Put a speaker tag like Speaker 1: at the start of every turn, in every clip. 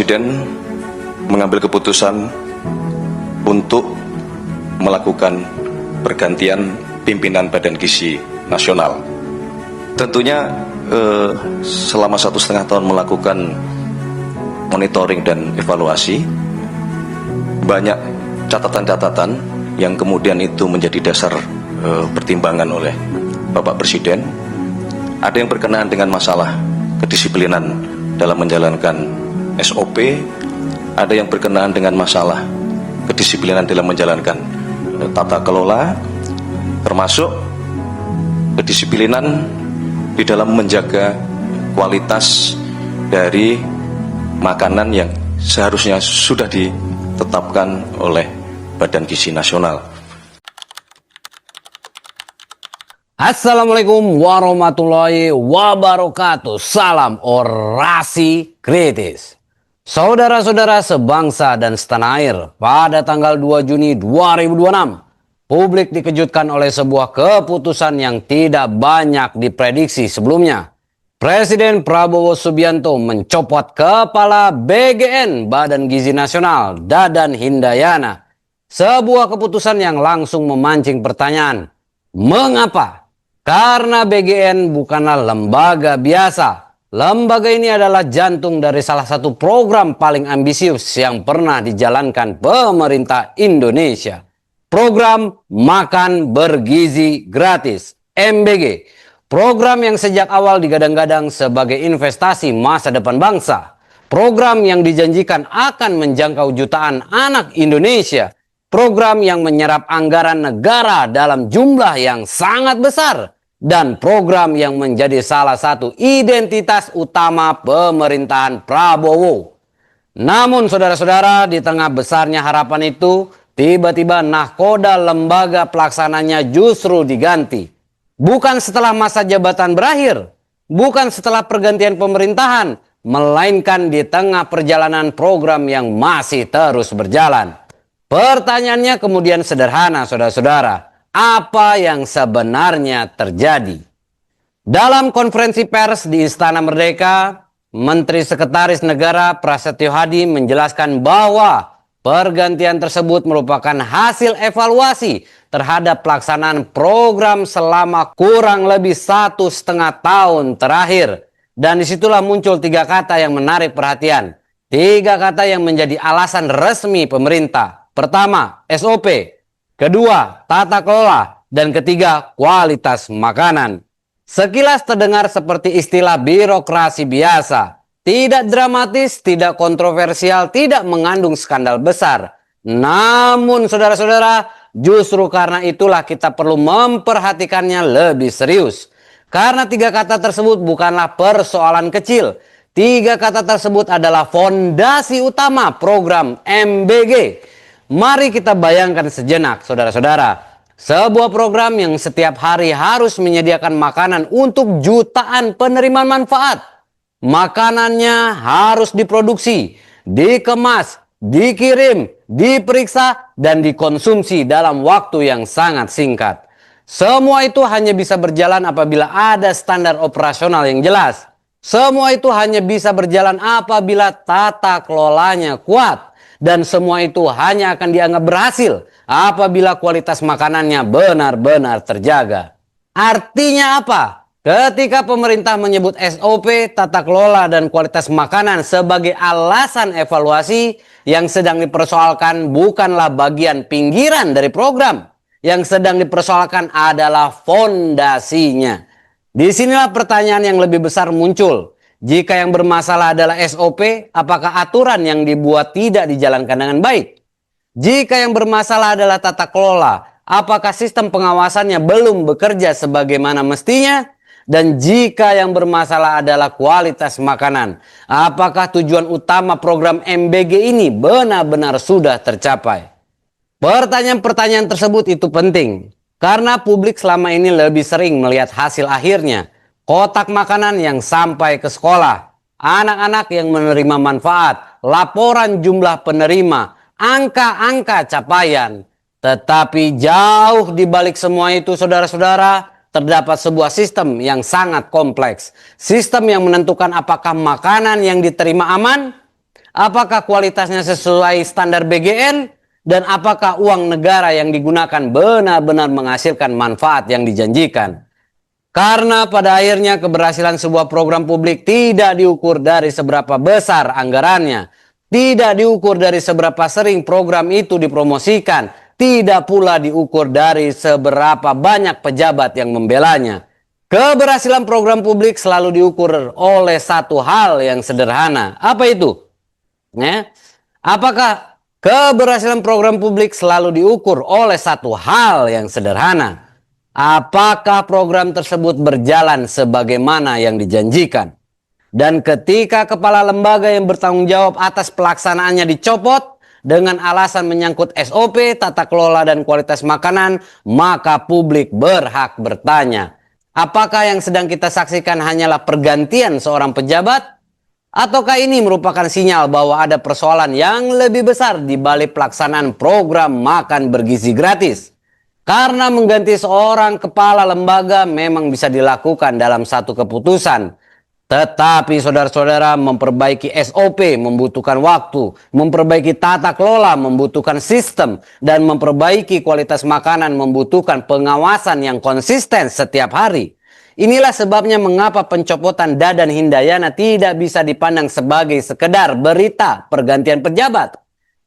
Speaker 1: Presiden mengambil keputusan untuk melakukan pergantian pimpinan Badan Gizi Nasional. Tentunya selama 1,5 tahun melakukan monitoring dan evaluasi, banyak catatan-catatan yang kemudian itu menjadi dasar pertimbangan oleh Bapak Presiden. Ada yang berkenaan dengan masalah kedisiplinan dalam menjalankan SOP, ada yang berkenaan dengan masalah kedisiplinan dalam menjalankan tata kelola, termasuk kedisiplinan di dalam menjaga kualitas dari makanan yang seharusnya sudah ditetapkan oleh Badan Gizi Nasional.
Speaker 2: Assalamualaikum warahmatullahi wabarakatuh. Salam orasi kritis. Saudara-saudara sebangsa dan setanah air, pada tanggal 2 Juni 2026, publik dikejutkan oleh sebuah keputusan yang tidak banyak diprediksi sebelumnya. Presiden Prabowo Subianto mencopot Kepala BGN Badan Gizi Nasional, Dadan Hindayana. Sebuah keputusan yang langsung memancing pertanyaan, mengapa? Karena BGN bukanlah lembaga biasa. Lembaga ini adalah jantung dari salah satu program paling ambisius yang pernah dijalankan pemerintah Indonesia. Program Makan Bergizi Gratis, MBG. Program yang sejak awal digadang-gadang sebagai investasi masa depan bangsa. Program yang dijanjikan akan menjangkau jutaan anak Indonesia. Program yang menyerap anggaran negara dalam jumlah yang sangat besar. Dan program yang menjadi salah satu identitas utama pemerintahan Prabowo. Namun saudara-saudara, di tengah besarnya harapan itu, tiba-tiba nahkoda lembaga pelaksananya justru diganti. Bukan setelah masa jabatan berakhir, bukan setelah pergantian pemerintahan, melainkan di tengah perjalanan program yang masih terus berjalan. Pertanyaannya kemudian sederhana, saudara-saudara. Apa yang sebenarnya terjadi? Dalam konferensi pers di Istana Merdeka, Menteri Sekretaris Negara Prasetyo Hadi menjelaskan bahwa pergantian tersebut merupakan hasil evaluasi terhadap pelaksanaan program selama kurang lebih 1,5 tahun terakhir. Dan disitulah muncul 3 kata yang menarik perhatian. 3 kata yang menjadi alasan resmi pemerintah. Pertama, SOP. Kedua, tata kelola. Dan ketiga, kualitas makanan. Sekilas terdengar seperti istilah birokrasi biasa. Tidak dramatis, tidak kontroversial, tidak mengandung skandal besar. Namun saudara-saudara, justru karena itulah kita perlu memperhatikannya lebih serius. Karena 3 kata tersebut bukanlah persoalan kecil. 3 kata tersebut adalah fondasi utama program MBG. Mari kita bayangkan sejenak, saudara-saudara. Sebuah program yang setiap hari harus menyediakan makanan untuk jutaan penerima manfaat. Makanannya harus diproduksi, dikemas, dikirim, diperiksa, dan dikonsumsi dalam waktu yang sangat singkat. Semua itu hanya bisa berjalan apabila ada standar operasional yang jelas. Semua itu hanya bisa berjalan apabila tata kelolanya kuat. Dan semua itu hanya akan dianggap berhasil apabila kualitas makanannya benar-benar terjaga. Artinya apa? Ketika pemerintah menyebut SOP, tata kelola, dan kualitas makanan sebagai alasan evaluasi, yang sedang dipersoalkan bukanlah bagian pinggiran dari program. Yang sedang dipersoalkan adalah fondasinya. Disinilah pertanyaan yang lebih besar muncul. Jika yang bermasalah adalah SOP, apakah aturan yang dibuat tidak dijalankan dengan baik? Jika yang bermasalah adalah tata kelola, apakah sistem pengawasannya belum bekerja sebagaimana mestinya? Dan jika yang bermasalah adalah kualitas makanan, apakah tujuan utama program MBG ini benar-benar sudah tercapai? Pertanyaan-pertanyaan tersebut itu penting, karena publik selama ini lebih sering melihat hasil akhirnya. Kotak makanan yang sampai ke sekolah, anak-anak yang menerima manfaat, laporan jumlah penerima, angka-angka capaian. Tetapi jauh di balik semua itu, saudara-saudara, terdapat sebuah sistem yang sangat kompleks. Sistem yang menentukan apakah makanan yang diterima aman, Apakah kualitasnya sesuai standar BGN? Dan apakah uang negara yang digunakan benar-benar menghasilkan manfaat yang dijanjikan? Karena pada akhirnya keberhasilan sebuah program publik tidak diukur dari seberapa besar anggarannya, tidak diukur dari seberapa sering program itu dipromosikan, tidak pula diukur dari seberapa banyak pejabat yang membelanya. Keberhasilan program publik selalu diukur oleh satu hal yang sederhana. Apa itu? Apakah keberhasilan program publik selalu diukur oleh satu hal yang sederhana? Apakah program tersebut berjalan sebagaimana yang dijanjikan? Dan ketika kepala lembaga yang bertanggung jawab atas pelaksanaannya dicopot dengan alasan menyangkut SOP, tata kelola dan kualitas makanan, maka publik berhak bertanya, apakah yang sedang kita saksikan hanyalah pergantian seorang pejabat? Ataukah ini merupakan sinyal bahwa ada persoalan yang lebih besar di balik pelaksanaan program makan bergizi gratis? Karena mengganti seorang kepala lembaga memang bisa dilakukan dalam satu keputusan. Tetapi saudara-saudara, memperbaiki SOP membutuhkan waktu, memperbaiki tata kelola membutuhkan sistem, dan memperbaiki kualitas makanan membutuhkan pengawasan yang konsisten setiap hari. Inilah sebabnya mengapa pencopotan Dadan Hindayana tidak bisa dipandang sebagai sekedar berita pergantian pejabat.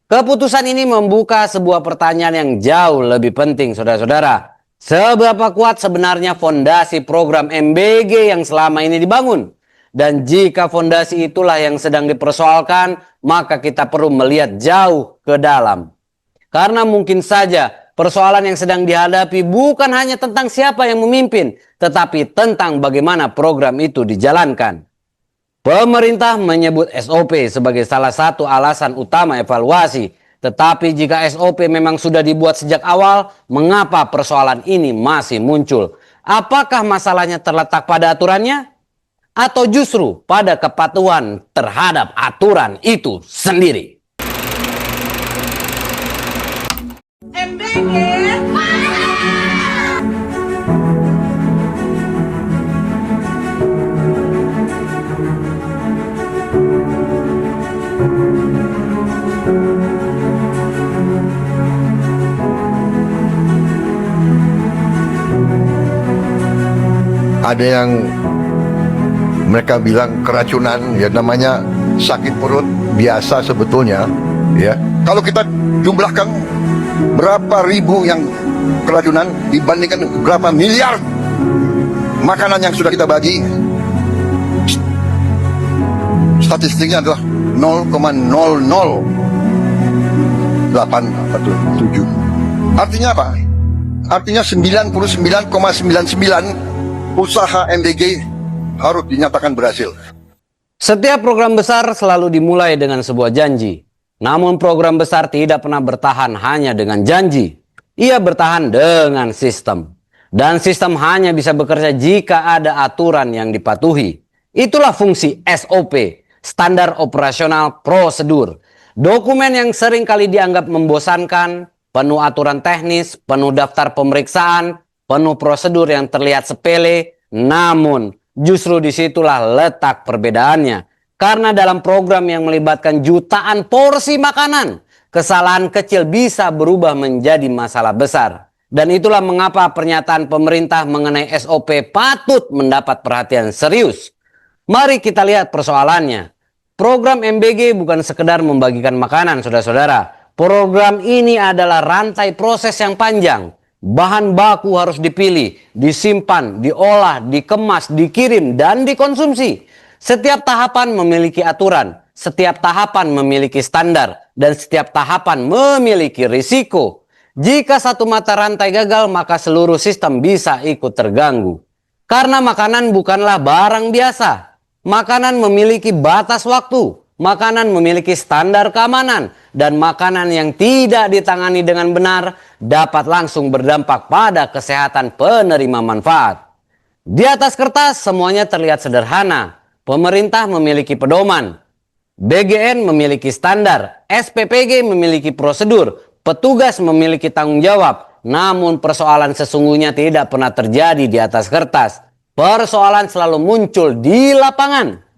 Speaker 2: Keputusan ini membuka sebuah pertanyaan yang jauh lebih penting, saudara-saudara. Seberapa kuat sebenarnya fondasi program MBG yang selama ini dibangun? Dan jika fondasi itulah yang sedang dipersoalkan, maka kita perlu melihat jauh ke dalam. Karena mungkin saja persoalan yang sedang dihadapi bukan hanya tentang siapa yang memimpin, tetapi tentang bagaimana program itu dijalankan. Pemerintah menyebut SOP sebagai salah satu alasan utama evaluasi. Tetapi jika SOP memang sudah dibuat sejak awal, mengapa persoalan ini masih muncul? Apakah masalahnya terletak pada aturannya? Atau justru pada kepatuhan terhadap aturan itu sendiri?
Speaker 3: MBG.
Speaker 4: Ada yang mereka bilang keracunan, ya namanya sakit perut biasa sebetulnya, ya. Kalau kita jumlahkan berapa ribu yang keracunan dibandingkan berapa miliar makanan yang sudah kita bagi, statistiknya adalah 0,008 Artinya apa? Artinya 99,99 usaha MBG harus dinyatakan berhasil.
Speaker 2: Setiap program besar selalu dimulai dengan sebuah janji. Namun program besar tidak pernah bertahan hanya dengan janji. Ia bertahan dengan sistem. Dan sistem hanya bisa bekerja jika ada aturan yang dipatuhi. Itulah fungsi SOP, Standar Operasional Prosedur. Dokumen yang sering kali dianggap membosankan, penuh aturan teknis, penuh daftar pemeriksaan, penuh prosedur yang terlihat sepele, namun justru disitulah letak perbedaannya. Karena dalam program yang melibatkan jutaan porsi makanan, kesalahan kecil bisa berubah menjadi masalah besar. Dan itulah mengapa pernyataan pemerintah mengenai SOP patut mendapat perhatian serius. Mari kita lihat persoalannya. Program MBG bukan sekedar membagikan makanan, saudara-saudara. Program ini adalah rantai proses yang panjang. Bahan baku harus dipilih, disimpan, diolah, dikemas, dikirim, dan dikonsumsi. Setiap tahapan memiliki aturan, setiap tahapan memiliki standar, dan setiap tahapan memiliki risiko. Jika satu mata rantai gagal, maka seluruh sistem bisa ikut terganggu. Karena makanan bukanlah barang biasa. Makanan memiliki batas waktu. Makanan memiliki standar keamanan, dan makanan yang tidak ditangani dengan benar dapat langsung berdampak pada kesehatan penerima manfaat. Di atas kertas semuanya terlihat sederhana. Pemerintah memiliki pedoman, BGN memiliki standar, SPPG memiliki prosedur, petugas memiliki tanggung jawab. Namun persoalan sesungguhnya tidak pernah terjadi di atas kertas. Persoalan selalu muncul di lapangan.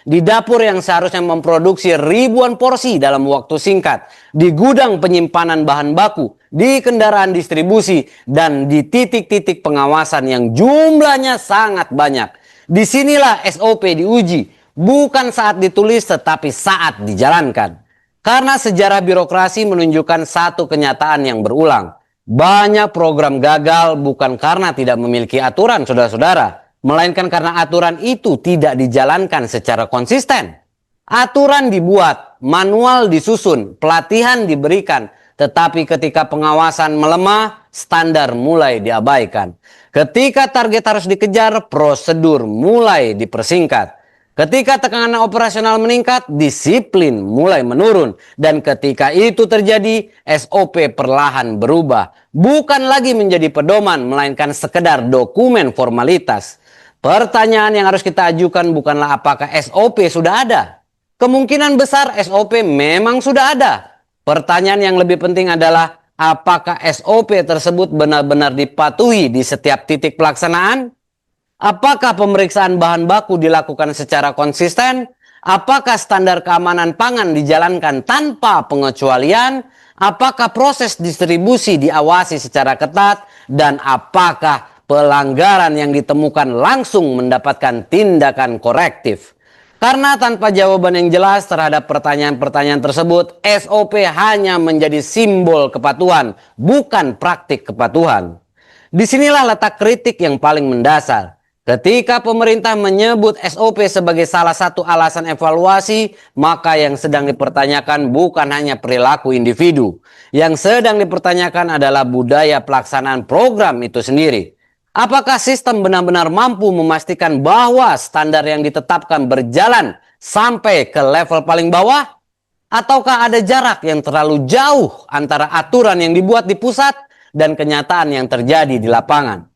Speaker 2: di dapur yang seharusnya memproduksi ribuan porsi dalam waktu singkat, di gudang penyimpanan bahan baku, di kendaraan distribusi, dan di titik-titik pengawasan yang jumlahnya sangat banyak. Disinilah SOP diuji, bukan saat ditulis tetapi saat dijalankan. Karena sejarah birokrasi menunjukkan satu kenyataan yang berulang. Banyak program gagal bukan karena tidak memiliki aturan, saudara-saudara, melainkan karena aturan itu tidak dijalankan secara konsisten. Aturan dibuat, manual disusun, pelatihan diberikan, tetapi ketika pengawasan melemah, standar mulai diabaikan. Ketika target harus dikejar, prosedur mulai dipersingkat. Ketika tekanan operasional meningkat, disiplin mulai menurun. Dan ketika itu terjadi, SOP perlahan berubah. Bukan lagi menjadi pedoman, melainkan sekedar dokumen formalitas. Pertanyaan yang harus kita ajukan bukanlah apakah SOP sudah ada. Kemungkinan besar SOP memang sudah ada. Pertanyaan yang lebih penting adalah apakah SOP tersebut benar-benar dipatuhi di setiap titik pelaksanaan? Apakah pemeriksaan bahan baku dilakukan secara konsisten? Apakah standar keamanan pangan dijalankan tanpa pengecualian? Apakah proses distribusi diawasi secara ketat? Dan apakah pelanggaran yang ditemukan langsung mendapatkan tindakan korektif? Karena tanpa jawaban yang jelas terhadap pertanyaan-pertanyaan tersebut, SOP hanya menjadi simbol kepatuhan, bukan praktik kepatuhan. Disinilah letak kritik yang paling mendasar. Ketika pemerintah menyebut SOP sebagai salah satu alasan evaluasi, maka yang sedang dipertanyakan bukan hanya perilaku individu. Yang sedang dipertanyakan adalah budaya pelaksanaan program itu sendiri. Apakah sistem benar-benar mampu memastikan bahwa standar yang ditetapkan berjalan sampai ke level paling bawah? Ataukah ada jarak yang terlalu jauh antara aturan yang dibuat di pusat dan kenyataan yang terjadi di lapangan?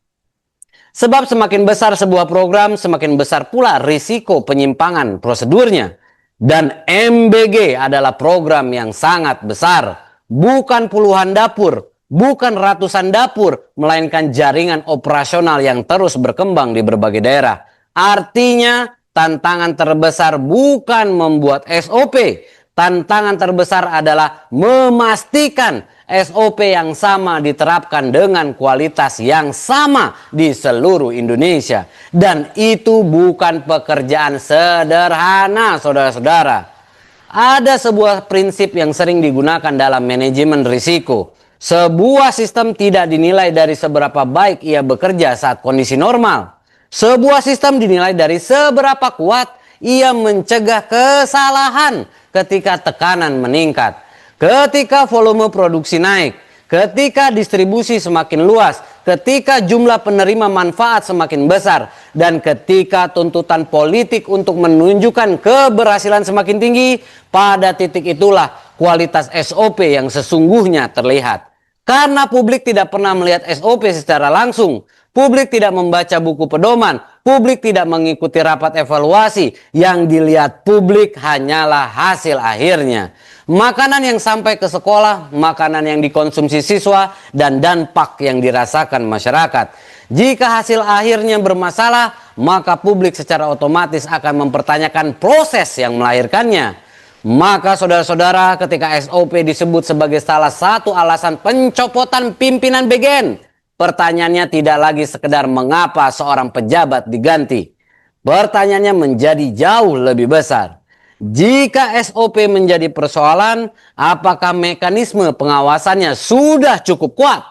Speaker 2: Sebab semakin besar sebuah program, semakin besar pula risiko penyimpangan prosedurnya. Dan MBG adalah program yang sangat besar. Bukan puluhan dapur, bukan ratusan dapur, melainkan jaringan operasional yang terus berkembang di berbagai daerah. Artinya, tantangan terbesar bukan membuat SOP. Tantangan terbesar adalah memastikan SOP yang sama diterapkan dengan kualitas yang sama di seluruh Indonesia. Dan itu bukan pekerjaan sederhana, saudara-saudara. Ada sebuah prinsip yang sering digunakan dalam manajemen risiko. Sebuah sistem tidak dinilai dari seberapa baik ia bekerja saat kondisi normal. Sebuah sistem dinilai dari seberapa kuat ia mencegah kesalahan ketika tekanan meningkat. Ketika volume produksi naik, ketika distribusi semakin luas, ketika jumlah penerima manfaat semakin besar, dan ketika tuntutan politik untuk menunjukkan keberhasilan semakin tinggi, pada titik itulah kualitas SOP yang sesungguhnya terlihat. Karena publik tidak pernah melihat SOP secara langsung, publik tidak membaca buku pedoman, publik tidak mengikuti rapat evaluasi, yang dilihat publik hanyalah hasil akhirnya. Makanan yang sampai ke sekolah, makanan yang dikonsumsi siswa, dan dampak yang dirasakan masyarakat. Jika hasil akhirnya bermasalah, maka publik secara otomatis akan mempertanyakan proses yang melahirkannya. Maka saudara-saudara, ketika SOP disebut sebagai salah satu alasan pencopotan pimpinan BGN, pertanyaannya tidak lagi sekedar mengapa seorang pejabat diganti. Pertanyaannya menjadi jauh lebih besar. Jika SOP menjadi persoalan, apakah mekanisme pengawasannya sudah cukup kuat?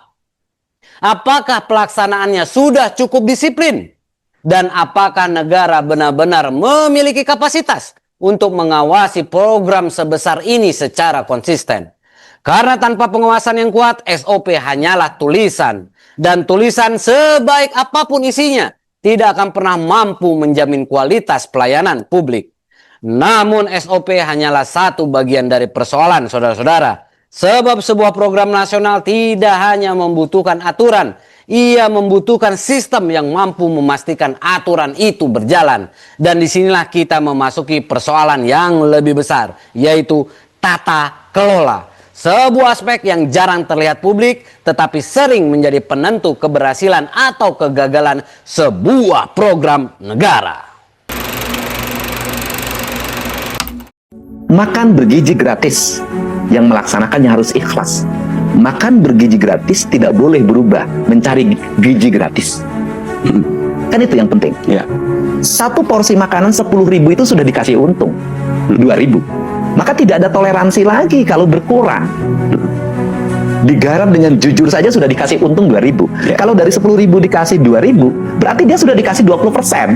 Speaker 2: Apakah pelaksanaannya sudah cukup disiplin? Dan apakah negara benar-benar memiliki kapasitas untuk mengawasi program sebesar ini secara konsisten? Karena tanpa pengawasan yang kuat, SOP hanyalah tulisan. Dan tulisan sebaik apapun isinya, tidak akan pernah mampu menjamin kualitas pelayanan publik. Namun SOP hanyalah satu bagian dari persoalan, saudara-saudara. Sebab sebuah program nasional tidak hanya membutuhkan aturan, ia membutuhkan sistem yang mampu memastikan aturan itu berjalan. Dan disinilah kita memasuki persoalan yang lebih besar, yaitu tata kelola. Sebuah aspek yang jarang terlihat publik, tetapi sering menjadi penentu keberhasilan atau kegagalan sebuah program negara.
Speaker 3: Makan bergizi gratis, yang melaksanakannya harus ikhlas. Makan bergizi gratis tidak boleh berubah mencari gizi gratis. Kan itu yang penting.
Speaker 5: Ya.
Speaker 3: Satu porsi makanan 10.000 itu sudah dikasih untung 2.000. Maka tidak ada toleransi lagi kalau berkurang. Digarap dengan jujur saja sudah dikasih untung 2.000. Kalau dari 10.000 dikasih 2.000, berarti dia sudah dikasih 20%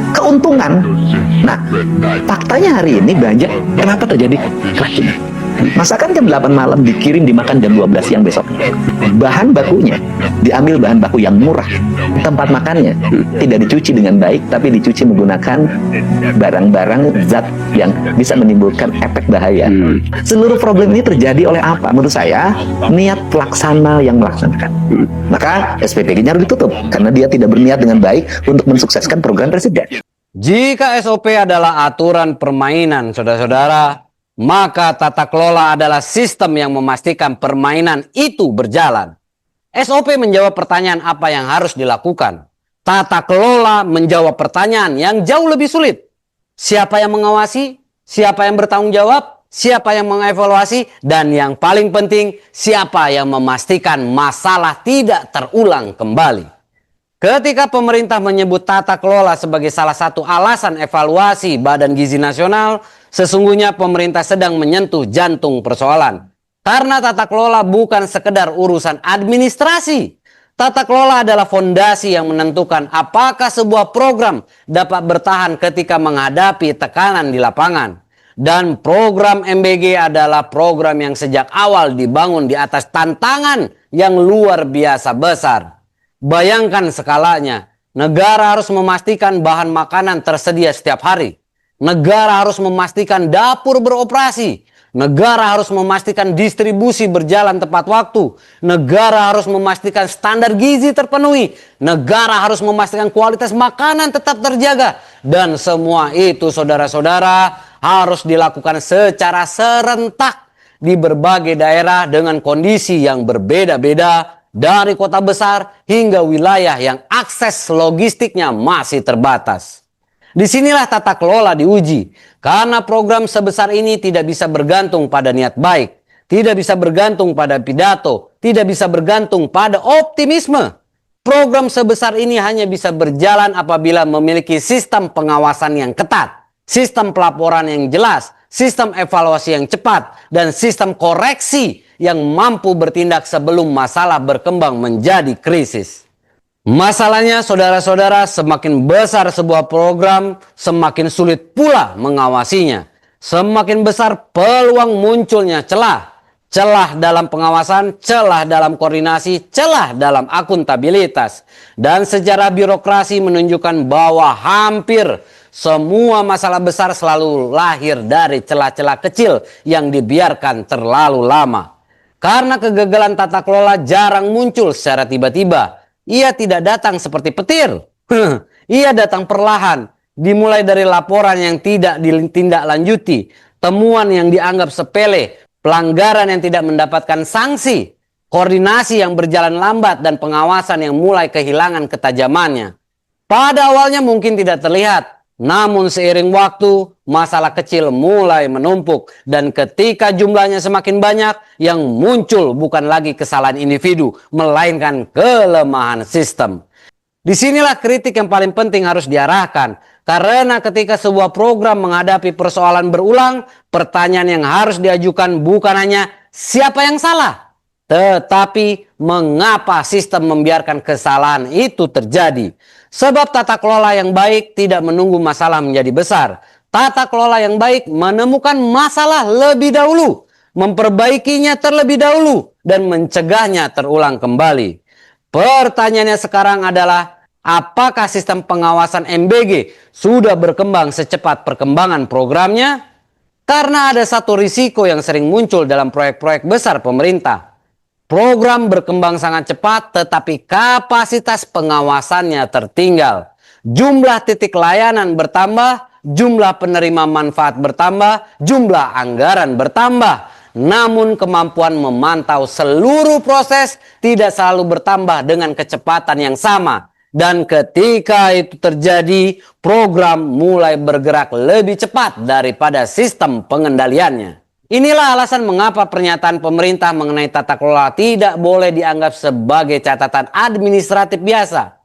Speaker 3: keuntungan. Nah, faktanya hari ini banyak kenapa terjadi keracunan. Masakan jam 8 malam dikirim dimakan jam 12 siang besok. Bahan bakunya diambil bahan baku yang murah. Tempat makannya tidak dicuci dengan baik, tapi dicuci menggunakan barang-barang zat yang bisa menimbulkan efek bahaya. Seluruh problem ini terjadi oleh apa? Menurut saya, niat pelaksana yang melaksanakan. Maka SPPG-nya harus ditutup karena dia tidak berniat dengan baik untuk mensukseskan program presiden.
Speaker 2: Jika SOP adalah aturan permainan, saudara-saudara, maka tata kelola adalah sistem yang memastikan permainan itu berjalan. SOP menjawab pertanyaan apa yang harus dilakukan. Tata kelola menjawab pertanyaan yang jauh lebih sulit. Siapa yang mengawasi? Siapa yang bertanggung jawab? Siapa yang mengevaluasi? Dan yang paling penting, siapa yang memastikan masalah tidak terulang kembali? Ketika pemerintah menyebut tata kelola sebagai salah satu alasan evaluasi Badan Gizi Nasional, sesungguhnya pemerintah sedang menyentuh jantung persoalan. Karena tata kelola bukan sekedar urusan administrasi. Tata kelola adalah fondasi yang menentukan apakah sebuah program dapat bertahan ketika menghadapi tekanan di lapangan. Dan program MBG adalah program yang sejak awal dibangun di atas tantangan yang luar biasa besar. Bayangkan skalanya, negara harus memastikan bahan makanan tersedia setiap hari. Negara harus memastikan dapur beroperasi. Negara harus memastikan distribusi berjalan tepat waktu. Negara harus memastikan standar gizi terpenuhi. Negara harus memastikan kualitas makanan tetap terjaga. Dan semua itu, saudara-saudara, harus dilakukan secara serentak di berbagai daerah dengan kondisi yang berbeda-beda. Dari kota besar hingga wilayah yang akses logistiknya masih terbatas. Disinilah tata kelola diuji. Karena program sebesar ini tidak bisa bergantung pada niat baik. Tidak bisa bergantung pada pidato. Tidak bisa bergantung pada optimisme. Program sebesar ini hanya bisa berjalan apabila memiliki sistem pengawasan yang ketat. Sistem pelaporan yang jelas. Sistem evaluasi yang cepat. Dan sistem koreksi yang mampu bertindak sebelum masalah berkembang menjadi krisis. Masalahnya, saudara-saudara, semakin besar sebuah program, semakin sulit pula mengawasinya. Semakin besar peluang munculnya celah. Celah dalam pengawasan, celah dalam koordinasi, celah dalam akuntabilitas. Dan sejarah birokrasi menunjukkan bahwa hampir semua masalah besar selalu lahir dari celah-celah kecil yang dibiarkan terlalu lama. Karena kegagalan tata kelola jarang muncul secara tiba-tiba. Ia tidak datang seperti petir. Ia datang perlahan. Dimulai dari laporan yang tidak ditindaklanjuti. Temuan yang dianggap sepele. Pelanggaran yang tidak mendapatkan sanksi. Koordinasi yang berjalan lambat dan pengawasan yang mulai kehilangan ketajamannya. Pada awalnya mungkin tidak terlihat. Namun seiring waktu, masalah kecil mulai menumpuk. Dan ketika jumlahnya semakin banyak, yang muncul bukan lagi kesalahan individu, melainkan kelemahan sistem. Disinilah kritik yang paling penting harus diarahkan. Karena ketika sebuah program menghadapi persoalan berulang, pertanyaan yang harus diajukan bukan hanya siapa yang salah, tetapi mengapa sistem membiarkan kesalahan itu terjadi. Sebab tata kelola yang baik tidak menunggu masalah menjadi besar. Tata kelola yang baik menemukan masalah lebih dahulu, memperbaikinya terlebih dahulu, dan mencegahnya terulang kembali. Pertanyaannya sekarang adalah, apakah sistem pengawasan MBG sudah berkembang secepat perkembangan programnya? Karena ada satu risiko yang sering muncul dalam proyek-proyek besar pemerintah. Program berkembang sangat cepat, tetapi kapasitas pengawasannya tertinggal. Jumlah titik layanan bertambah, jumlah penerima manfaat bertambah, jumlah anggaran bertambah. Namun kemampuan memantau seluruh proses tidak selalu bertambah dengan kecepatan yang sama. Dan ketika itu terjadi, program mulai bergerak lebih cepat daripada sistem pengendaliannya. Inilah alasan mengapa pernyataan pemerintah mengenai tata kelola tidak boleh dianggap sebagai catatan administratif biasa.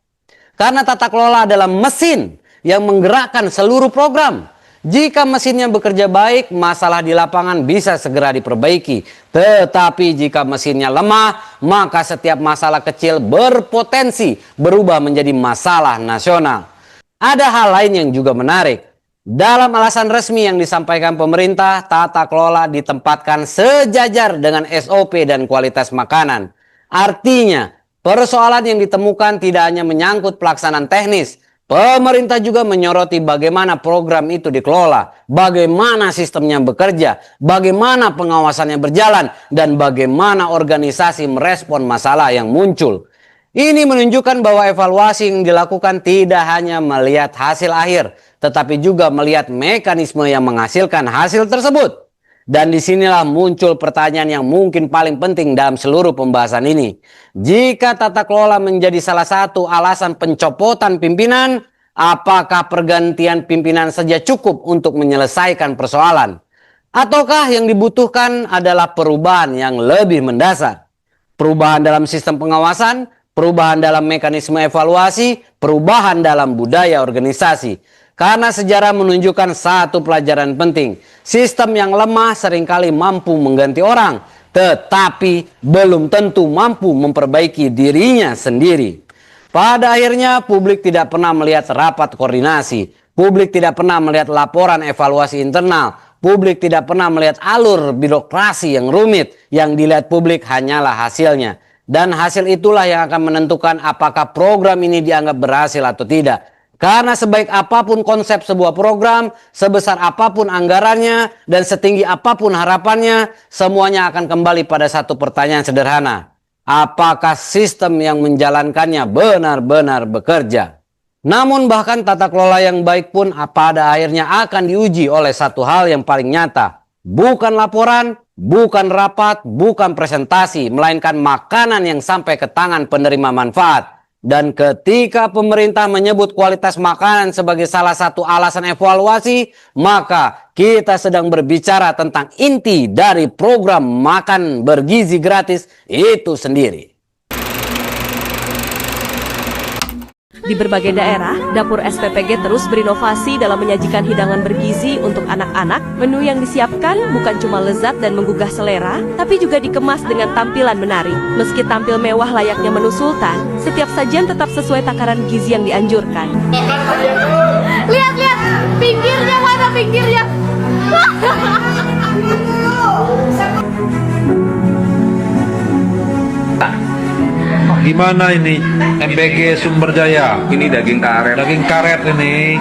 Speaker 2: Karena tata kelola adalah mesin yang menggerakkan seluruh program. Jika mesinnya bekerja baik, masalah di lapangan bisa segera diperbaiki. Tetapi jika mesinnya lemah, maka setiap masalah kecil berpotensi berubah menjadi masalah nasional. Ada hal lain yang juga menarik. Dalam alasan resmi yang disampaikan pemerintah, tata kelola ditempatkan sejajar dengan SOP dan kualitas makanan. Artinya, persoalan yang ditemukan tidak hanya menyangkut pelaksanaan teknis. Pemerintah juga menyoroti bagaimana program itu dikelola, bagaimana sistemnya bekerja, bagaimana pengawasannya berjalan, dan bagaimana organisasi merespon masalah yang muncul. Ini menunjukkan bahwa evaluasi yang dilakukan tidak hanya melihat hasil akhir, tetapi juga melihat mekanisme yang menghasilkan hasil tersebut. Dan disinilah muncul pertanyaan yang mungkin paling penting dalam seluruh pembahasan ini. Jika tata kelola menjadi salah satu alasan pencopotan pimpinan, apakah pergantian pimpinan saja cukup untuk menyelesaikan persoalan? Ataukah yang dibutuhkan adalah perubahan yang lebih mendasar? Perubahan dalam sistem pengawasan, perubahan dalam mekanisme evaluasi, perubahan dalam budaya organisasi. Karena sejarah menunjukkan satu pelajaran penting. Sistem yang lemah seringkali mampu mengganti orang, tetapi belum tentu mampu memperbaiki dirinya sendiri. Pada akhirnya publik tidak pernah melihat rapat koordinasi. Publik tidak pernah melihat laporan evaluasi internal. Publik tidak pernah melihat alur birokrasi yang rumit. Yang dilihat publik hanyalah hasilnya. Dan hasil itulah yang akan menentukan apakah program ini dianggap berhasil atau tidak. Karena sebaik apapun konsep sebuah program, sebesar apapun anggarannya, dan setinggi apapun harapannya, semuanya akan kembali pada satu pertanyaan sederhana. Apakah sistem yang menjalankannya benar-benar bekerja? Namun bahkan tata kelola yang baik pun pada akhirnya akan diuji oleh satu hal yang paling nyata. Bukan laporan, bukan rapat, bukan presentasi, melainkan makanan yang sampai ke tangan penerima manfaat. Dan ketika pemerintah menyebut kualitas makanan sebagai salah satu alasan evaluasi, maka kita sedang berbicara tentang inti dari program makan bergizi gratis itu sendiri.
Speaker 5: Di berbagai daerah, dapur SPPG terus berinovasi dalam menyajikan hidangan bergizi untuk anak-anak. Menu yang disiapkan bukan cuma lezat dan menggugah selera, tapi juga dikemas dengan tampilan menarik. Meski tampil mewah layaknya menu sultan, setiap sajian tetap sesuai takaran gizi yang dianjurkan.
Speaker 6: Lihat, pinggirnya mana pinggirnya?
Speaker 7: Gimana ini MBG Sumber Jaya? Ini daging karet. Daging karet ini.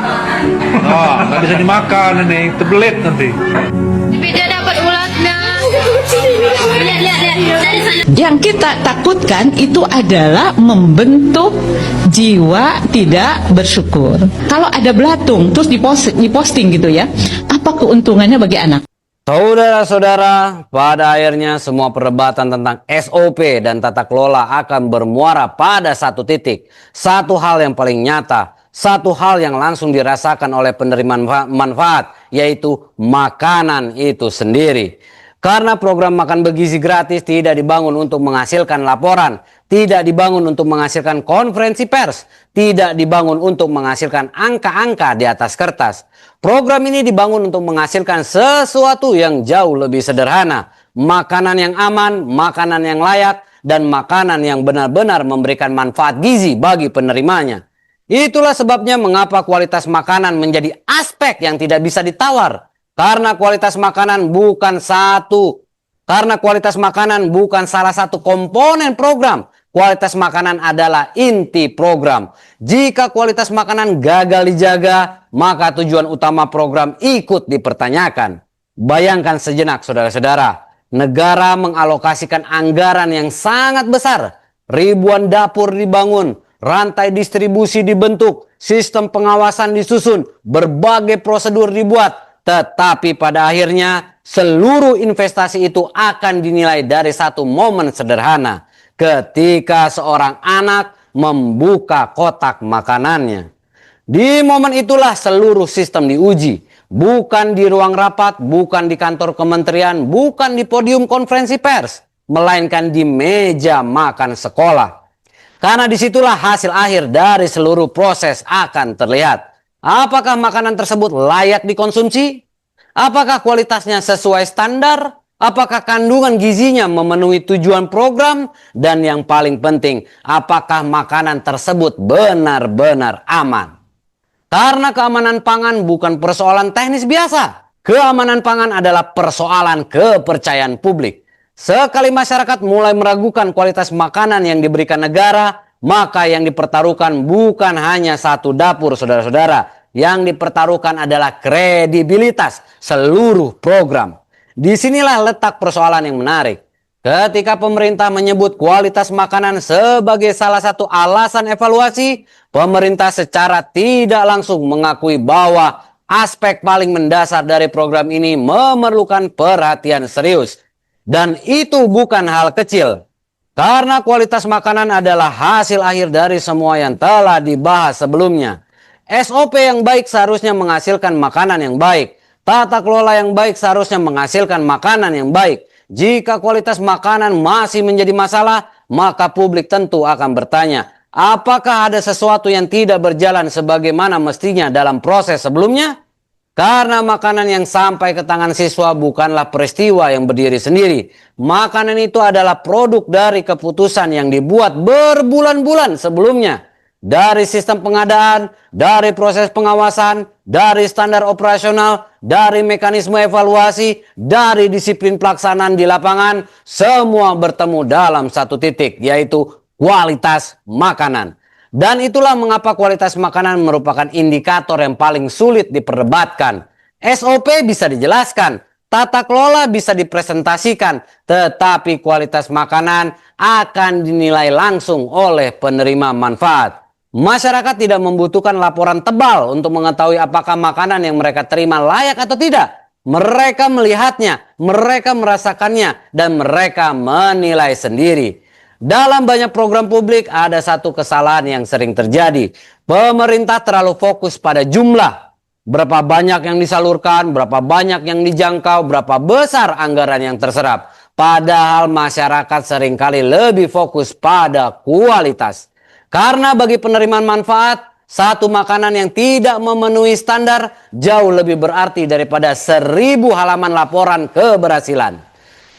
Speaker 7: Oh, nggak bisa dimakan ini, terbelit nanti.
Speaker 6: Dia dapat ulatnya. Lihat.
Speaker 8: Yang kita takutkan itu adalah membentuk jiwa tidak bersyukur. Kalau ada belatung terus diposting gitu ya, apa keuntungannya bagi anak?
Speaker 2: Saudara-saudara, pada akhirnya semua perdebatan tentang SOP dan tata kelola akan bermuara pada satu titik. Satu hal yang paling nyata, satu hal yang langsung dirasakan oleh penerima manfaat, yaitu makanan itu sendiri. Karena program makan bergizi gratis tidak dibangun untuk menghasilkan laporan, tidak dibangun untuk menghasilkan konferensi pers, tidak dibangun untuk menghasilkan angka-angka di atas kertas. Program ini dibangun untuk menghasilkan sesuatu yang jauh lebih sederhana. Makanan yang aman, makanan yang layak, dan makanan yang benar-benar memberikan manfaat gizi bagi penerimanya. Itulah sebabnya mengapa kualitas makanan menjadi aspek yang tidak bisa ditawar. Karena kualitas makanan bukan salah satu komponen program. Kualitas makanan adalah inti program. Jika kualitas makanan gagal dijaga, maka tujuan utama program ikut dipertanyakan. Bayangkan sejenak saudara-saudara, negara mengalokasikan anggaran yang sangat besar. Ribuan dapur dibangun, rantai distribusi dibentuk, sistem pengawasan disusun, berbagai prosedur dibuat. Tetapi pada akhirnya seluruh investasi itu akan dinilai dari satu momen sederhana. Ketika seorang anak membuka kotak makanannya. Di momen itulah seluruh sistem diuji, bukan di ruang rapat, bukan di kantor kementerian, bukan di podium konferensi pers, melainkan di meja makan sekolah. Karena disitulah hasil akhir dari seluruh proses akan terlihat. Apakah makanan tersebut layak dikonsumsi? Apakah kualitasnya sesuai standar? Apakah kandungan gizinya memenuhi tujuan program? Dan yang paling penting, apakah makanan tersebut benar-benar aman? Karena keamanan pangan bukan persoalan teknis biasa. Keamanan pangan adalah persoalan kepercayaan publik. Sekali masyarakat mulai meragukan kualitas makanan yang diberikan negara, maka yang dipertaruhkan bukan hanya satu dapur, saudara-saudara. Yang dipertaruhkan adalah kredibilitas seluruh program. Disinilah letak persoalan yang menarik. Ketika pemerintah menyebut kualitas makanan sebagai salah satu alasan evaluasi, pemerintah secara tidak langsung mengakui bahwa aspek paling mendasar dari program ini memerlukan perhatian serius. Dan itu bukan hal kecil. Karena kualitas makanan adalah hasil akhir dari semua yang telah dibahas sebelumnya. SOP yang baik seharusnya menghasilkan makanan yang baik. Tata kelola yang baik seharusnya menghasilkan makanan yang baik. Jika kualitas makanan masih menjadi masalah, maka publik tentu akan bertanya, apakah ada sesuatu yang tidak berjalan sebagaimana mestinya dalam proses sebelumnya? Karena makanan yang sampai ke tangan siswa bukanlah peristiwa yang berdiri sendiri. Makanan itu adalah produk dari keputusan yang dibuat berbulan-bulan sebelumnya. Dari sistem pengadaan, dari proses pengawasan, dari standar operasional, dari mekanisme evaluasi, dari disiplin pelaksanaan di lapangan, semua bertemu dalam satu titik, yaitu kualitas makanan. Dan itulah mengapa kualitas makanan merupakan indikator yang paling sulit diperdebatkan. SOP bisa dijelaskan, tata kelola bisa dipresentasikan, tetapi kualitas makanan akan dinilai langsung oleh penerima manfaat. Masyarakat tidak membutuhkan laporan tebal untuk mengetahui apakah makanan yang mereka terima layak atau tidak. Mereka melihatnya, mereka merasakannya, dan mereka menilai sendiri. Dalam banyak program publik ada satu kesalahan yang sering terjadi. Pemerintah terlalu fokus pada jumlah. Berapa banyak yang disalurkan, berapa banyak yang dijangkau, berapa besar anggaran yang terserap. Padahal masyarakat seringkali lebih fokus pada kualitas. Karena bagi penerimaan manfaat, satu makanan yang tidak memenuhi standar jauh lebih berarti daripada 1000 halaman laporan keberhasilan.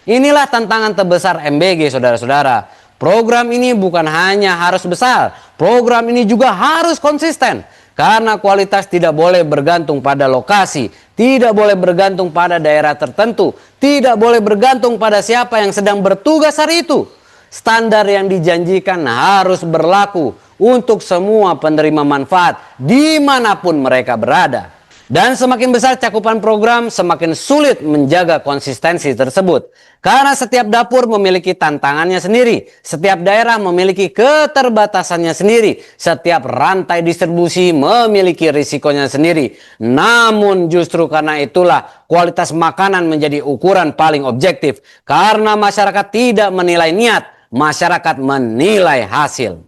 Speaker 2: Inilah tantangan terbesar MBG, saudara-saudara. Program ini bukan hanya harus besar, program ini juga harus konsisten. Karena kualitas tidak boleh bergantung pada lokasi, tidak boleh bergantung pada daerah tertentu, tidak boleh bergantung pada siapa yang sedang bertugas hari itu. Standar yang dijanjikan harus berlaku untuk semua penerima manfaat dimanapun mereka berada. Dan semakin besar cakupan program, semakin sulit menjaga konsistensi tersebut. Karena setiap dapur memiliki tantangannya sendiri, setiap daerah memiliki keterbatasannya sendiri, setiap rantai distribusi memiliki risikonya sendiri. Namun justru karena itulah kualitas makanan menjadi ukuran paling objektif. Karena masyarakat tidak menilai niat, masyarakat menilai hasil.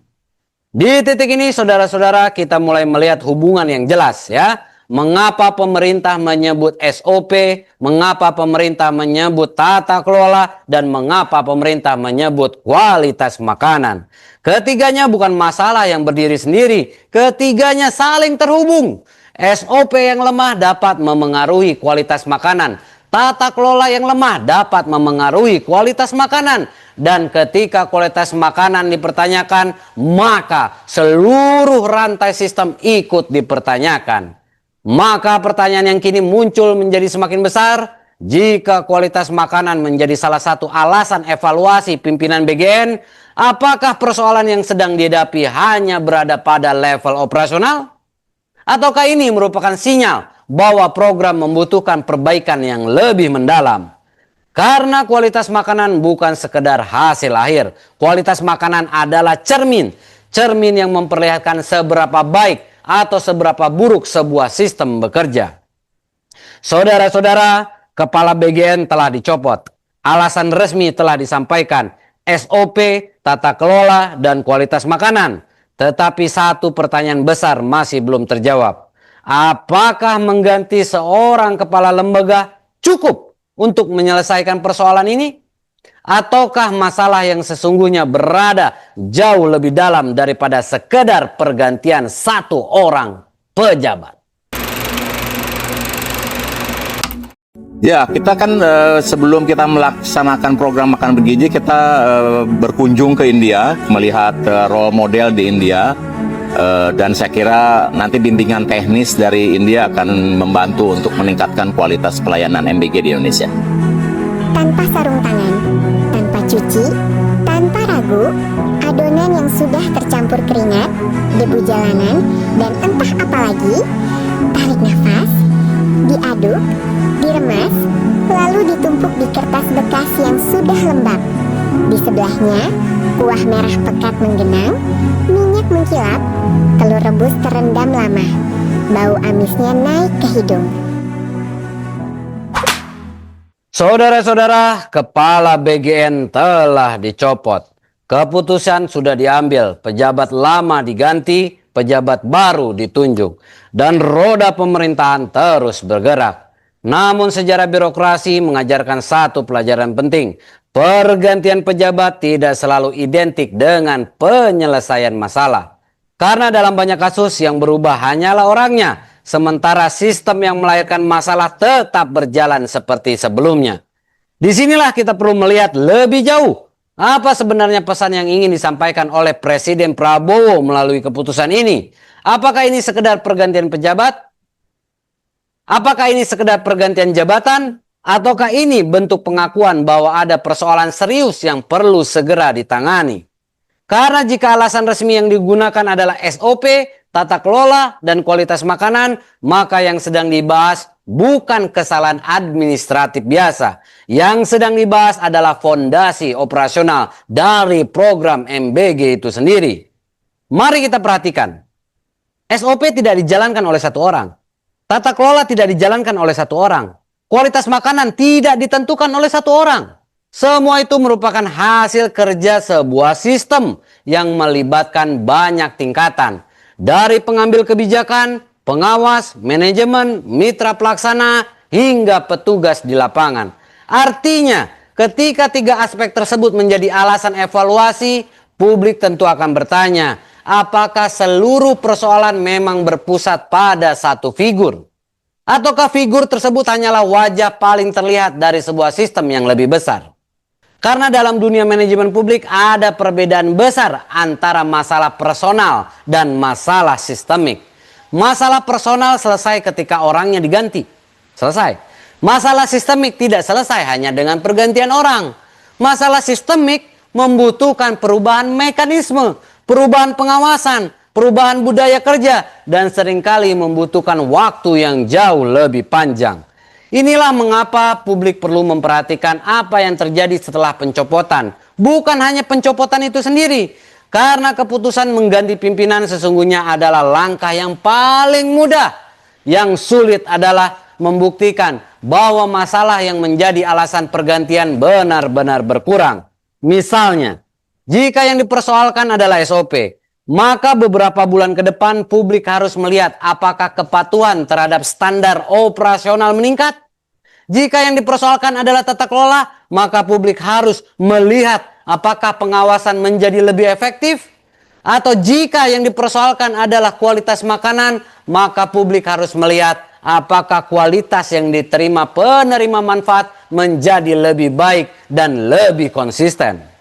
Speaker 2: Di titik ini saudara-saudara kita mulai melihat hubungan yang jelas ya. Mengapa pemerintah menyebut SOP, mengapa pemerintah menyebut tata kelola, dan mengapa pemerintah menyebut kualitas makanan. Ketiganya bukan masalah yang berdiri sendiri, ketiganya saling terhubung. SOP yang lemah dapat memengaruhi kualitas makanan. Tata kelola yang lemah dapat memengaruhi kualitas makanan. Dan ketika kualitas makanan dipertanyakan, maka seluruh rantai sistem ikut dipertanyakan. Maka pertanyaan yang kini muncul menjadi semakin besar. Jika kualitas makanan menjadi salah satu alasan evaluasi pimpinan BGN, apakah persoalan yang sedang dihadapi hanya berada pada level operasional? Ataukah ini merupakan sinyal bahwa program membutuhkan perbaikan yang lebih mendalam? Karena kualitas makanan bukan sekedar hasil akhir. Kualitas makanan adalah cermin. Cermin yang memperlihatkan seberapa baik atau seberapa buruk sebuah sistem bekerja. Saudara-saudara, kepala BGN telah dicopot. Alasan resmi telah disampaikan. SOP, tata kelola, dan kualitas makanan. Tetapi satu pertanyaan besar masih belum terjawab. Apakah mengganti seorang kepala lembaga cukup untuk menyelesaikan persoalan ini? Ataukah masalah yang sesungguhnya berada jauh lebih dalam daripada sekedar pergantian satu orang pejabat?
Speaker 9: Ya, kita kan sebelum kita melaksanakan program makan bergizi, kita berkunjung ke India, melihat role model di India, dan saya kira nanti bimbingan teknis dari India akan membantu untuk meningkatkan kualitas pelayanan MBG di Indonesia.
Speaker 10: Tanpa sarung tangan, tanpa cuci, tanpa ragu, adonan yang sudah tercampur keringat, debu jalanan, dan entah apa lagi, tarik nafas, diaduk, diremas, lalu ditumpuk di kertas bekas yang sudah lembab. Di sebelahnya, kuah merah pekat menggenang, minyak mengkilap, telur rebus terendam lama. Bau amisnya naik ke hidung.
Speaker 2: Saudara-saudara, kepala BGN telah dicopot. Keputusan sudah diambil, pejabat lama diganti, pejabat baru ditunjuk. Dan roda pemerintahan terus bergerak. Namun sejarah birokrasi mengajarkan satu pelajaran penting. Pergantian pejabat tidak selalu identik dengan penyelesaian masalah. Karena dalam banyak kasus yang berubah hanyalah orangnya. Sementara sistem yang melahirkan masalah tetap berjalan seperti sebelumnya. Disinilah kita perlu melihat lebih jauh. Apa sebenarnya pesan yang ingin disampaikan oleh Presiden Prabowo melalui keputusan ini? Apakah ini sekedar pergantian pejabat? Apakah ini sekedar pergantian jabatan? Ataukah ini bentuk pengakuan bahwa ada persoalan serius yang perlu segera ditangani? Karena jika alasan resmi yang digunakan adalah SOP, tata kelola, dan kualitas makanan, maka yang sedang dibahas bukan kesalahan administratif biasa. Yang sedang dibahas adalah fondasi operasional dari program MBG itu sendiri. Mari kita perhatikan. SOP tidak dijalankan oleh satu orang. Tata kelola tidak dijalankan oleh satu orang. Kualitas makanan tidak ditentukan oleh satu orang. Semua itu merupakan hasil kerja sebuah sistem yang melibatkan banyak tingkatan. Dari pengambil kebijakan, pengawas, manajemen, mitra pelaksana, hingga petugas di lapangan. Artinya, ketika tiga aspek tersebut menjadi alasan evaluasi, publik tentu akan bertanya, apakah seluruh persoalan memang berpusat pada satu figur? Ataukah figur tersebut hanyalah wajah paling terlihat dari sebuah sistem yang lebih besar? Karena dalam dunia manajemen publik ada perbedaan besar antara masalah personal dan masalah sistemik. Masalah personal selesai ketika orangnya diganti. Selesai. Masalah sistemik tidak selesai hanya dengan pergantian orang. Masalah sistemik membutuhkan perubahan mekanisme, perubahan pengawasan, perubahan budaya kerja, dan seringkali membutuhkan waktu yang jauh lebih panjang. Inilah mengapa publik perlu memperhatikan apa yang terjadi setelah pencopotan. Bukan hanya pencopotan itu sendiri. Karena keputusan mengganti pimpinan sesungguhnya adalah langkah yang paling mudah. Yang sulit adalah membuktikan bahwa masalah yang menjadi alasan pergantian benar-benar berkurang. Misalnya, jika yang dipersoalkan adalah SOP, maka beberapa bulan ke depan publik harus melihat apakah kepatuhan terhadap standar operasional meningkat. Jika yang dipersoalkan adalah tata kelola, maka publik harus melihat apakah pengawasan menjadi lebih efektif. Atau jika yang dipersoalkan adalah kualitas makanan, maka publik harus melihat apakah kualitas yang diterima penerima manfaat menjadi lebih baik dan lebih konsisten.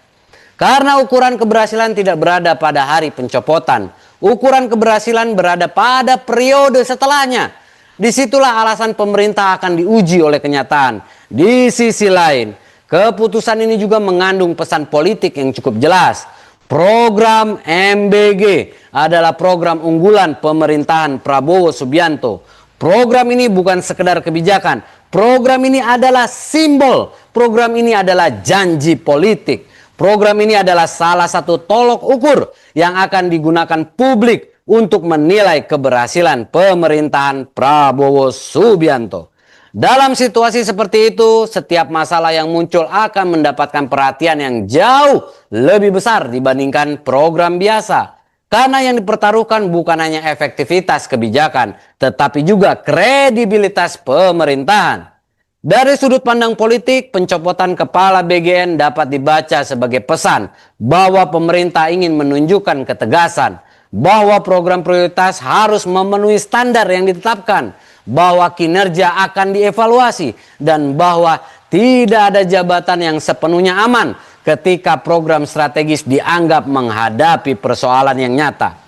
Speaker 2: Karena ukuran keberhasilan tidak berada pada hari pencopotan. Ukuran keberhasilan berada pada periode setelahnya. Disitulah alasan pemerintah akan diuji oleh kenyataan. Di sisi lain, keputusan ini juga mengandung pesan politik yang cukup jelas. Program MBG adalah program unggulan pemerintahan Prabowo Subianto. Program ini bukan sekedar kebijakan. Program ini adalah simbol. Program ini adalah janji politik. Program ini adalah salah satu tolok ukur yang akan digunakan publik untuk menilai keberhasilan pemerintahan Prabowo Subianto. Dalam situasi seperti itu, setiap masalah yang muncul akan mendapatkan perhatian yang jauh lebih besar dibandingkan program biasa. Karena yang dipertaruhkan bukan hanya efektivitas kebijakan, tetapi juga kredibilitas pemerintahan. Dari sudut pandang politik, pencopotan kepala BGN dapat dibaca sebagai pesan bahwa pemerintah ingin menunjukkan ketegasan, bahwa program prioritas harus memenuhi standar yang ditetapkan, bahwa kinerja akan dievaluasi, dan bahwa tidak ada jabatan yang sepenuhnya aman ketika program strategis dianggap menghadapi persoalan yang nyata.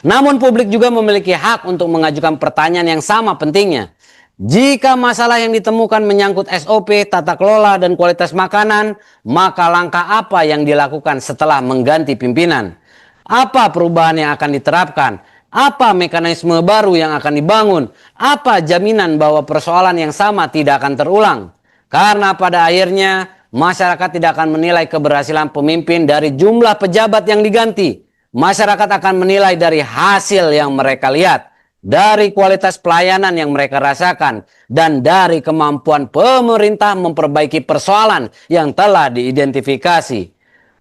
Speaker 2: Namun publik juga memiliki hak untuk mengajukan pertanyaan yang sama pentingnya. Jika masalah yang ditemukan menyangkut SOP, tata kelola, dan kualitas makanan, maka langkah apa yang dilakukan setelah mengganti pimpinan? Apa perubahan yang akan diterapkan? Apa mekanisme baru yang akan dibangun? Apa jaminan bahwa persoalan yang sama tidak akan terulang? Karena pada akhirnya masyarakat tidak akan menilai keberhasilan pemimpin dari jumlah pejabat yang diganti. Masyarakat akan menilai dari hasil yang mereka lihat, dari kualitas pelayanan yang mereka rasakan, dan dari kemampuan pemerintah memperbaiki persoalan yang telah diidentifikasi.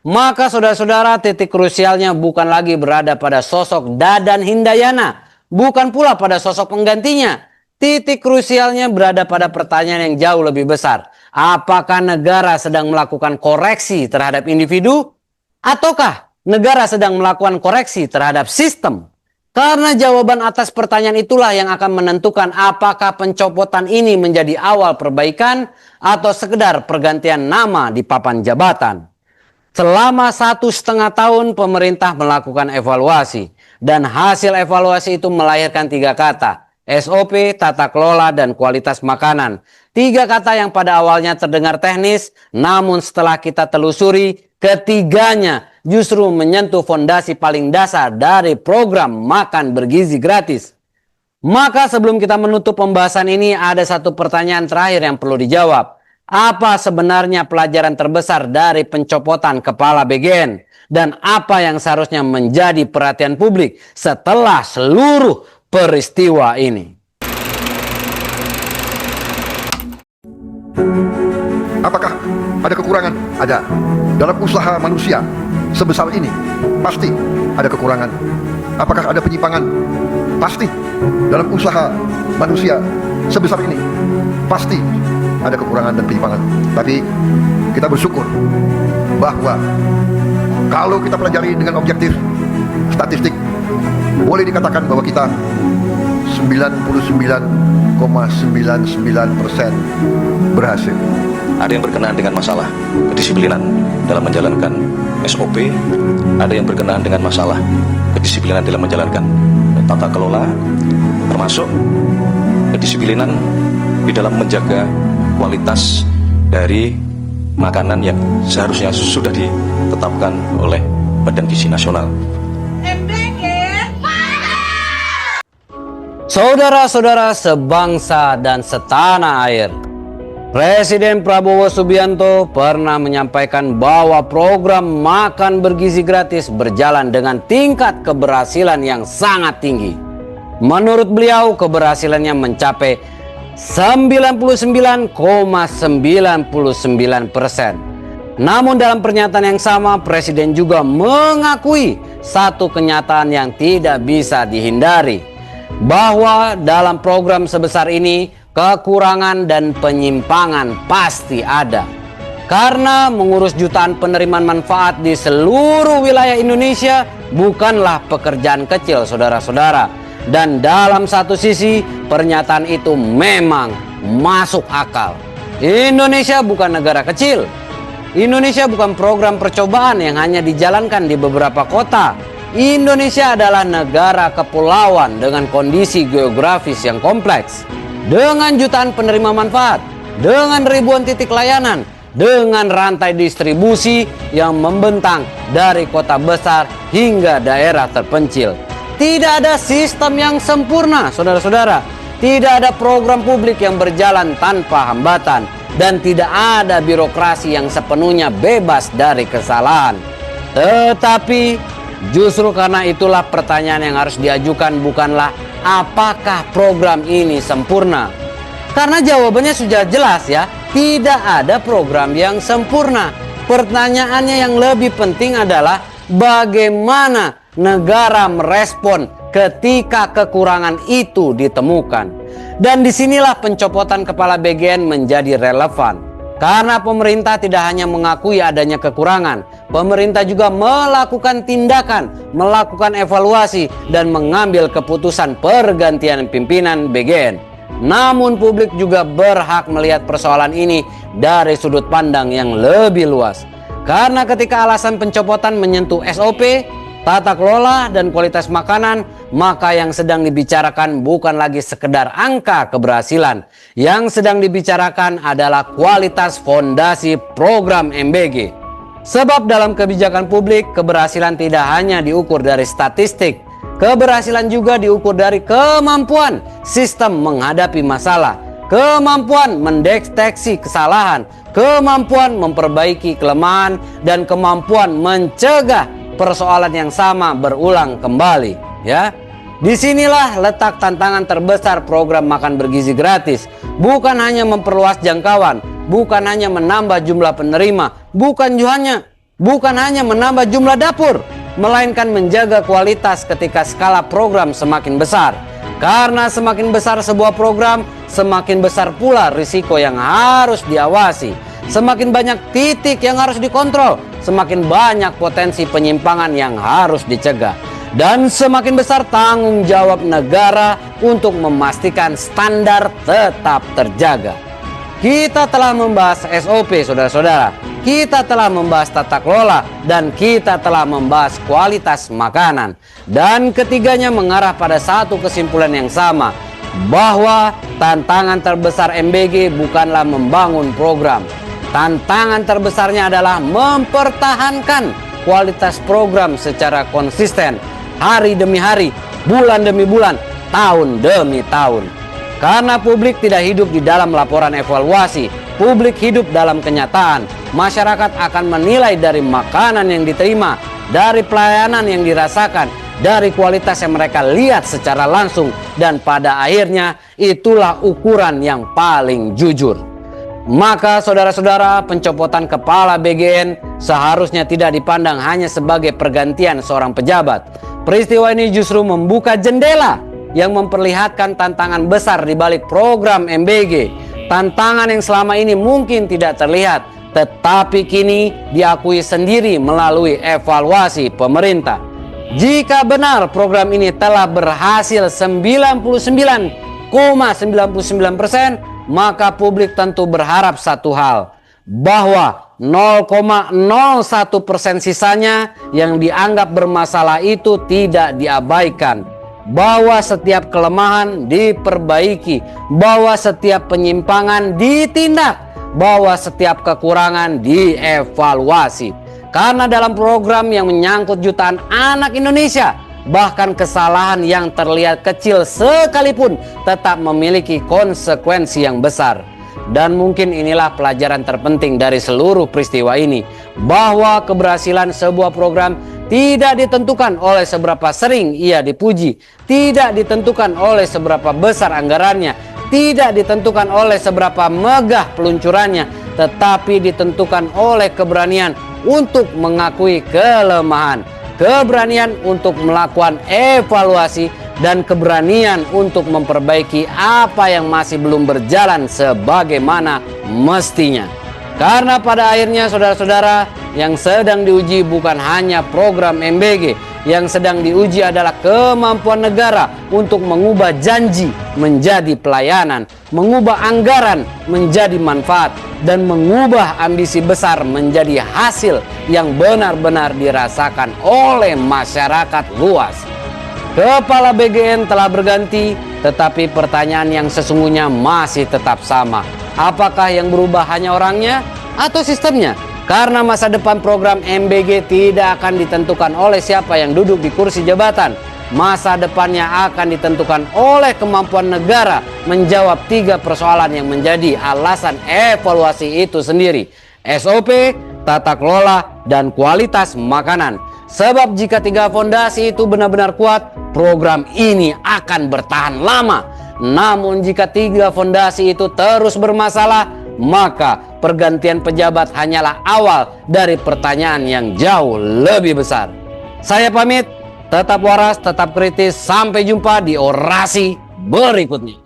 Speaker 2: Maka saudara-saudara, titik krusialnya bukan lagi berada pada sosok Dadan Hindayana, bukan pula pada sosok penggantinya. Titik krusialnya berada pada pertanyaan yang jauh lebih besar. Apakah negara sedang melakukan koreksi terhadap individu? Ataukah negara sedang melakukan koreksi terhadap sistem? Karena jawaban atas pertanyaan itulah yang akan menentukan apakah pencopotan ini menjadi awal perbaikan atau sekedar pergantian nama di papan jabatan. Selama 1,5 tahun pemerintah melakukan evaluasi, dan hasil evaluasi itu melahirkan 3 kata: SOP, tata kelola, dan kualitas makanan. 3 kata yang pada awalnya terdengar teknis, namun setelah kita telusuri, ketiganya justru menyentuh fondasi paling dasar dari program makan bergizi gratis. Maka sebelum kita menutup pembahasan ini, ada satu pertanyaan terakhir yang perlu dijawab. Apa sebenarnya pelajaran terbesar dari pencopotan kepala BGN? Dan apa yang seharusnya menjadi perhatian publik setelah seluruh peristiwa ini?
Speaker 4: Apakah ada kekurangan? Ada. Dalam usaha manusia sebesar ini, pasti ada kekurangan. Apakah ada penyimpangan? Pasti. Dalam usaha manusia sebesar ini, pasti ada kekurangan dan penyimpangan. Tapi kita bersyukur bahwa kalau kita pelajari dengan objektif, statistik, boleh dikatakan bahwa kita 99,99% berhasil.
Speaker 1: Ada yang berkenaan dengan masalah kedisiplinan dalam menjalankan SOP, ada yang berkenaan dengan masalah kedisiplinan dalam menjalankan tata kelola, termasuk kedisiplinan di dalam menjaga kualitas dari makanan yang seharusnya sudah ditetapkan oleh Badan Gizi Nasional.
Speaker 2: Saudara-saudara sebangsa dan setanah air, Presiden Prabowo Subianto pernah menyampaikan bahwa program makan bergizi gratis berjalan dengan tingkat keberhasilan yang sangat tinggi. Menurut beliau, keberhasilannya mencapai 99,99%. Namun dalam pernyataan yang sama, Presiden juga mengakui satu kenyataan yang tidak bisa dihindari, bahwa dalam program sebesar ini kekurangan dan penyimpangan pasti ada. Karena mengurus jutaan penerimaan manfaat di seluruh wilayah Indonesia bukanlah pekerjaan kecil, saudara-saudara. Dan dalam satu sisi, pernyataan itu memang masuk akal. Indonesia bukan negara kecil. Indonesia bukan program percobaan yang hanya dijalankan di beberapa kota. Indonesia adalah negara kepulauan dengan kondisi geografis yang kompleks, dengan jutaan penerima manfaat, dengan ribuan titik layanan, dengan rantai distribusi yang membentang dari kota besar hingga daerah terpencil. Tidak ada sistem yang sempurna, saudara-saudara. Tidak ada program publik yang berjalan tanpa hambatan, dan tidak ada birokrasi yang sepenuhnya bebas dari kesalahan. Tetapi justru karena itulah pertanyaan yang harus diajukan bukanlah apakah program ini sempurna. Karena jawabannya sudah jelas ya, tidak ada program yang sempurna. Pertanyaannya yang lebih penting adalah bagaimana negara merespon ketika kekurangan itu ditemukan. Dan disinilah pencopotan kepala BGN menjadi relevan. Karena pemerintah tidak hanya mengakui adanya kekurangan, pemerintah juga melakukan tindakan, melakukan evaluasi, dan mengambil keputusan pergantian pimpinan BGN. Namun publik juga berhak melihat persoalan ini dari sudut pandang yang lebih luas. Karena ketika alasan pencopotan menyentuh SOP, tata kelola, dan kualitas makanan, maka yang sedang dibicarakan bukan lagi sekedar angka keberhasilan. Yang sedang dibicarakan adalah kualitas fondasi program MBG. Sebab dalam kebijakan publik, keberhasilan tidak hanya diukur dari statistik. Keberhasilan juga diukur dari kemampuan sistem menghadapi masalah, kemampuan mendeteksi kesalahan, kemampuan memperbaiki kelemahan, dan kemampuan mencegah persoalan yang sama berulang kembali, ya. Disinilah letak tantangan terbesar program makan bergizi gratis. Bukan hanya memperluas jangkauan, bukan hanya menambah jumlah penerima, bukan hanya menambah jumlah dapur, melainkan menjaga kualitas ketika skala program semakin besar. Karena semakin besar sebuah program, semakin besar pula risiko yang harus diawasi. Semakin banyak titik yang harus dikontrol, semakin banyak potensi penyimpangan yang harus dicegah. Dan semakin besar tanggung jawab negara untuk memastikan standar tetap terjaga. Kita telah membahas SOP, saudara-saudara. Kita telah membahas tata kelola, dan kita telah membahas kualitas makanan. Dan ketiganya mengarah pada satu kesimpulan yang sama, bahwa tantangan terbesar MBG bukanlah membangun program. Tantangan terbesarnya adalah mempertahankan kualitas program secara konsisten, hari demi hari, bulan demi bulan, tahun demi tahun. Karena publik tidak hidup di dalam laporan evaluasi, publik hidup dalam kenyataan. Masyarakat akan menilai dari makanan yang diterima, dari pelayanan yang dirasakan, dari kualitas yang mereka lihat secara langsung, dan pada akhirnya itulah ukuran yang paling jujur. Maka saudara-saudara, pencopotan kepala BGN seharusnya tidak dipandang hanya sebagai pergantian seorang pejabat. Peristiwa ini justru membuka jendela yang memperlihatkan tantangan besar di balik program MBG. Tantangan yang selama ini mungkin tidak terlihat, tetapi kini diakui sendiri melalui evaluasi pemerintah. Jika benar program ini telah berhasil 99,99%, maka publik tentu berharap satu hal, bahwa 0,01% sisanya yang dianggap bermasalah itu tidak diabaikan, bahwa setiap kelemahan diperbaiki, bahwa setiap penyimpangan ditindak, bahwa setiap kekurangan dievaluasi. Karena dalam program yang menyangkut jutaan anak Indonesia, bahkan kesalahan yang terlihat kecil sekalipun tetap memiliki konsekuensi yang besar. Dan mungkin inilah pelajaran terpenting dari seluruh peristiwa ini, bahwa keberhasilan sebuah program tidak ditentukan oleh seberapa sering ia dipuji, tidak ditentukan oleh seberapa besar anggarannya, tidak ditentukan oleh seberapa megah peluncurannya, tetapi ditentukan oleh keberanian untuk mengakui kelemahan, keberanian untuk melakukan evaluasi, dan keberanian untuk memperbaiki apa yang masih belum berjalan sebagaimana mestinya. Karena pada akhirnya saudara-saudara, yang sedang diuji bukan hanya program MBG, yang sedang diuji adalah kemampuan negara untuk mengubah janji menjadi pelayanan, mengubah anggaran menjadi manfaat, dan mengubah ambisi besar menjadi hasil yang benar-benar dirasakan oleh masyarakat luas. Kepala BGN telah berganti, tetapi pertanyaan yang sesungguhnya masih tetap sama. Apakah yang berubah hanya orangnya atau sistemnya? Karena masa depan program MBG tidak akan ditentukan oleh siapa yang duduk di kursi jabatan. Masa depannya akan ditentukan oleh kemampuan negara menjawab 3 persoalan yang menjadi alasan evaluasi itu sendiri: SOP, tata kelola, dan kualitas makanan. Sebab jika 3 fondasi itu benar-benar kuat, program ini akan bertahan lama. Namun jika 3 fondasi itu terus bermasalah, maka pergantian pejabat hanyalah awal dari pertanyaan yang jauh lebih besar. Saya pamit. Tetap waras, tetap kritis. Sampai jumpa di orasi berikutnya.